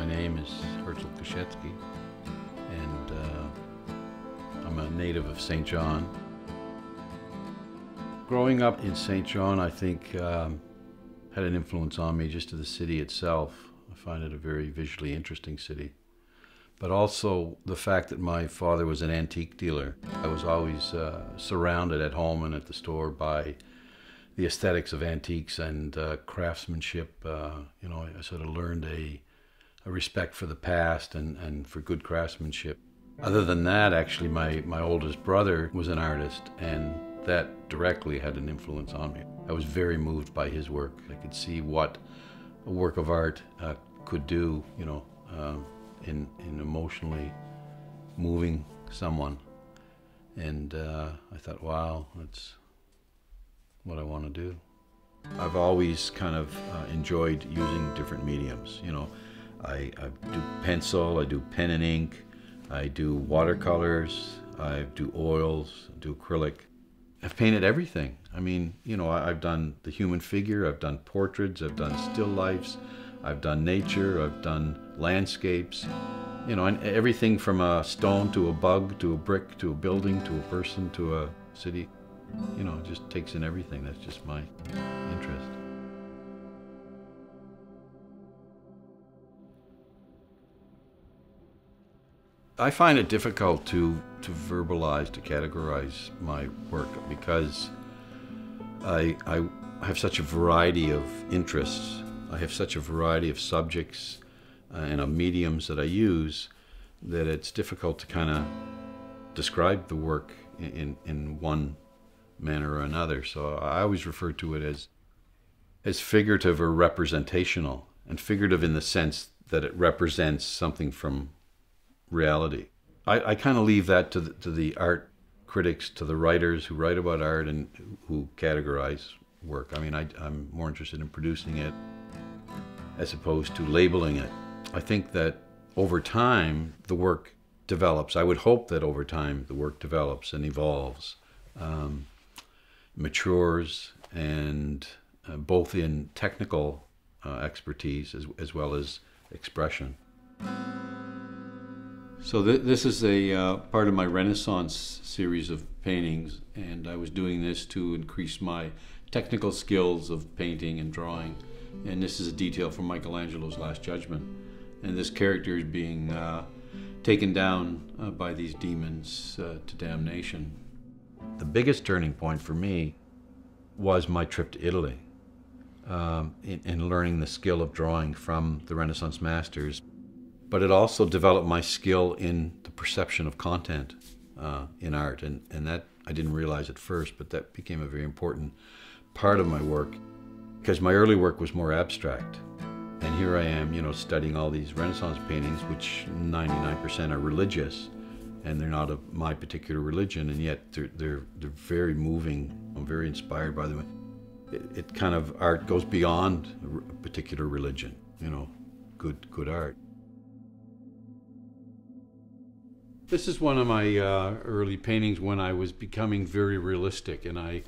My name is Herzl Koszecki, and I'm a native of St. John. Growing up in St. John, I think, had an influence on me just to the city itself. I find it a very visually interesting city. But also the fact that my father was an antique dealer. I was always surrounded at home and at the store by the aesthetics of antiques and craftsmanship. You know, I sort of learned a respect for the past and for good craftsmanship. Other than that, actually, my oldest brother was an artist, and that directly had an influence on me. I was very moved by his work. I could see what a work of art could do, you know, in emotionally moving someone. And I thought, wow, that's what I want to do. I've always kind of enjoyed using different mediums. You know, I do pencil, I do pen and ink, I do watercolors, I do oils, I do acrylic. I've painted everything. I mean, you know, I've done the human figure, I've done portraits, I've done still lifes, I've done nature, I've done landscapes, you know, and everything from a stone to a bug to a brick to a building to a person to a city. You know, it just takes in everything. That's just my interest. I find it difficult to verbalize, to categorize my work because I have such a variety of interests. I have such a variety of subjects and of mediums that I use that it's difficult to kind of describe the work in one manner or another. So I always refer to it as figurative or representational, and figurative in the sense that it represents something from reality. I kind of leave that to the art critics, to the writers who write about art and who categorize work. I mean, I'm more interested in producing it as opposed to labeling it. I think that over time the work develops. I would hope that over time the work develops and evolves, matures, and both in technical expertise as well as expression. So this is a part of my Renaissance series of paintings, and I was doing this to increase my technical skills of painting and drawing. And this is a detail from Michelangelo's Last Judgment. And this character is being taken down by these demons to damnation. The biggest turning point for me was my trip to Italy, in learning the skill of drawing from the Renaissance masters. But it also developed my skill in the perception of content in art, and that I didn't realize at first, but that became a very important part of my work, because my early work was more abstract. And here I am, you know, studying all these Renaissance paintings, which 99% are religious, and they're not of my particular religion, and yet they're very moving. I'm very inspired by them. It kind of, art goes beyond a particular religion, you know, good art. This is one of my early paintings when I was becoming very realistic, and I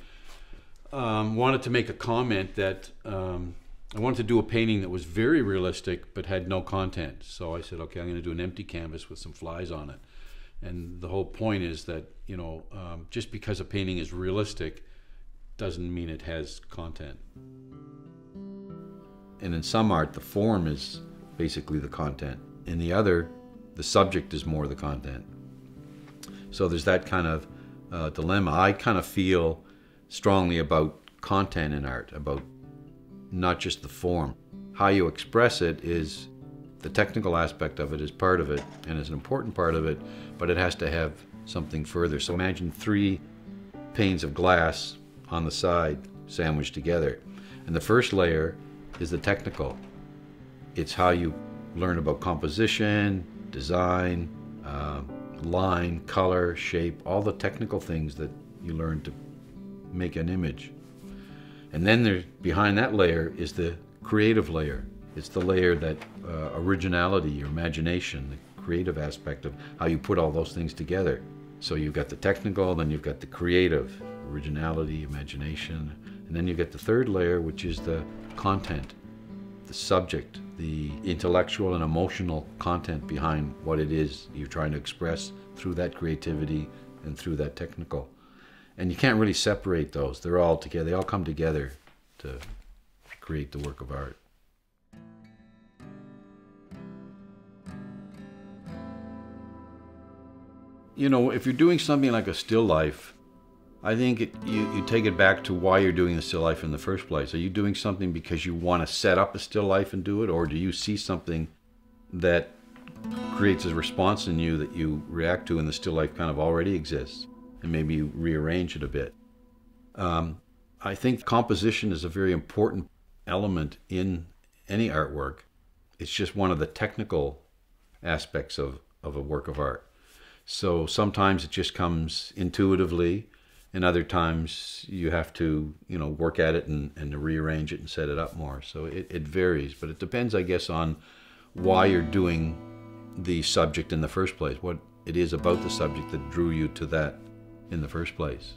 wanted to make a comment that I wanted to do a painting that was very realistic but had no content. So I said, okay, I'm going to do an empty canvas with some flies on it. And the whole point is that, you know, just because a painting is realistic doesn't mean it has content. And in some art, the form is basically the content. In the other, the subject is more the content. So there's that kind of dilemma. I kind of feel strongly about content in art, about not just the form. How you express it is, the technical aspect of it is part of it, and is an important part of it, but it has to have something further. So imagine 3 panes of glass on the side sandwiched together. And the first layer is the technical. It's how you learn about composition, design, line, color, shape, all the technical things that you learn to make an image. And then behind that layer is the creative layer. It's the layer that originality, your imagination, the creative aspect of how you put all those things together. So you've got the technical, then you've got the creative, originality, imagination, and then you get the third layer, which is the content, the subject, the intellectual and emotional content behind what it is you're trying to express through that creativity and through that technical. And you can't really separate those. They're all together. They all come together to create the work of art. You know, if you're doing something like a still life, I think you take it back to why you're doing the still life in the first place. Are you doing something because you want to set up a still life and do it, or do you see something that creates a response in you that you react to and the still life kind of already exists, and maybe you rearrange it a bit? I think composition is a very important element in any artwork. It's just one of the technical aspects of a work of art. So sometimes it just comes intuitively, and other times you have to, you know, work at it and rearrange it and set it up more. So it varies, but it depends, I guess, on why you're doing the subject in the first place, what it is about the subject that drew you to that in the first place.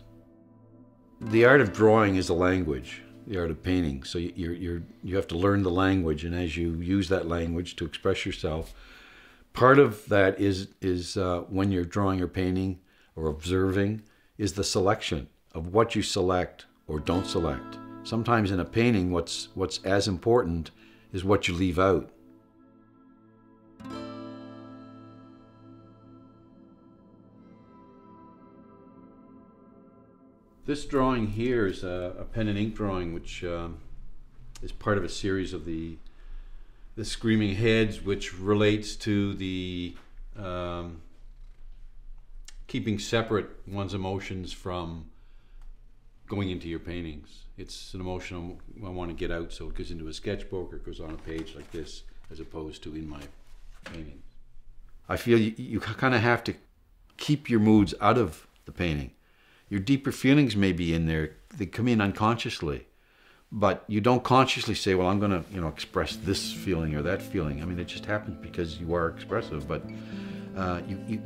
The art of drawing is a language, the art of painting. So you have to learn the language, and as you use that language to express yourself, part of that is when you're drawing or painting or observing, is the selection of what you select or don't select. Sometimes in a painting, what's as important is what you leave out. This drawing here is a pen and ink drawing, which is part of a series of the Screaming Heads, which relates to the keeping separate one's emotions from going into your paintings. It's an emotion I want to get out, so it goes into a sketchbook or it goes on a page like this, as opposed to in my paintings. I feel you kind of have to keep your moods out of the painting. Your deeper feelings may be in there, they come in unconsciously, but you don't consciously say, well, I'm going to, you know, express this feeling or that feeling. I mean, it just happens because you are expressive. But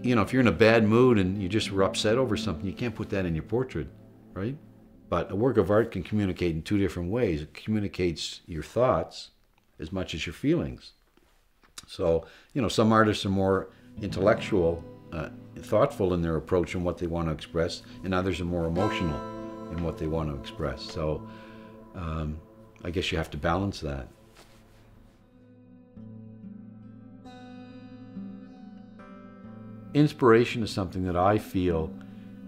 you know, if you're in a bad mood and you just were upset over something, you can't put that in your portrait, right? But a work of art can communicate in two different ways. It communicates your thoughts as much as your feelings. So, you know, some artists are more intellectual, thoughtful in their approach and what they want to express, and others are more emotional in what they want to express. So I guess you have to balance that. Inspiration is something that I feel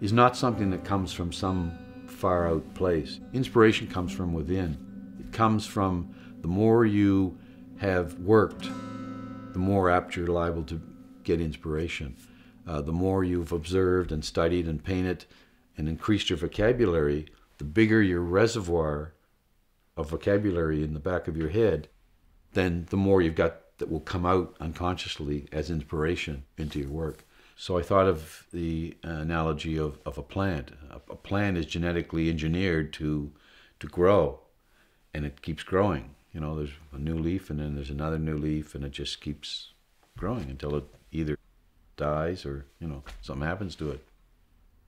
is not something that comes from some far out place. Inspiration comes from within. It comes from the more you have worked, the more apt you're liable to get inspiration. The more you've observed and studied and painted and increased your vocabulary, the bigger your reservoir of vocabulary in the back of your head, then the more you've got that will come out unconsciously as inspiration into your work. So I thought of the analogy of a plant. A plant is genetically engineered to grow, and it keeps growing. You know, there's a new leaf, and then there's another new leaf, and it just keeps growing until it either dies or, you know, something happens to it.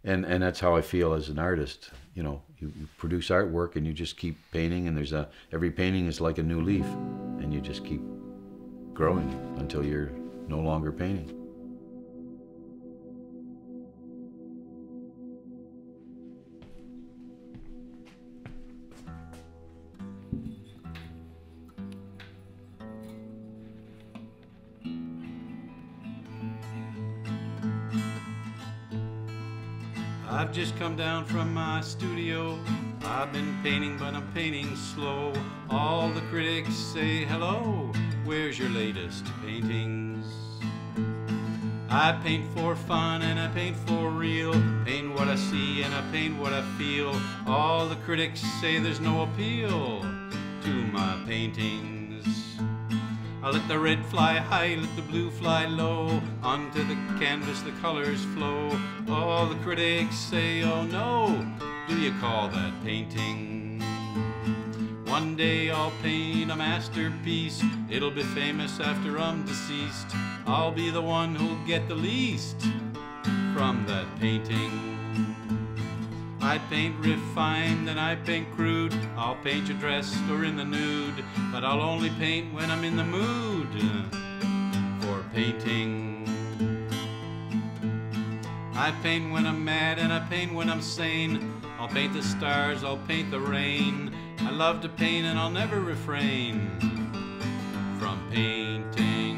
And that's how I feel as an artist. You know, you produce artwork and you just keep painting, and every painting is like a new leaf, and you just keep growing until you're no longer painting. I've just come down from my studio. I've been painting, but I'm painting slow. All the critics say, hello, where's your latest paintings? I paint for fun and I paint for real. Paint what I see and I paint what I feel. All the critics say there's no appeal to my paintings. I let the red fly high, let the blue fly low. Onto the canvas the colors flow. All the critics say, oh no, do you call that painting? One day I'll paint a masterpiece. It'll be famous after I'm deceased. I'll be the one who'll get the least from that painting. I paint refined and I paint crude. I'll paint you dressed or in the nude, but I'll only paint when I'm in the mood for painting. I paint when I'm mad and I paint when I'm sane. I'll paint the stars, I'll paint the rain. I love to paint and I'll never refrain from painting.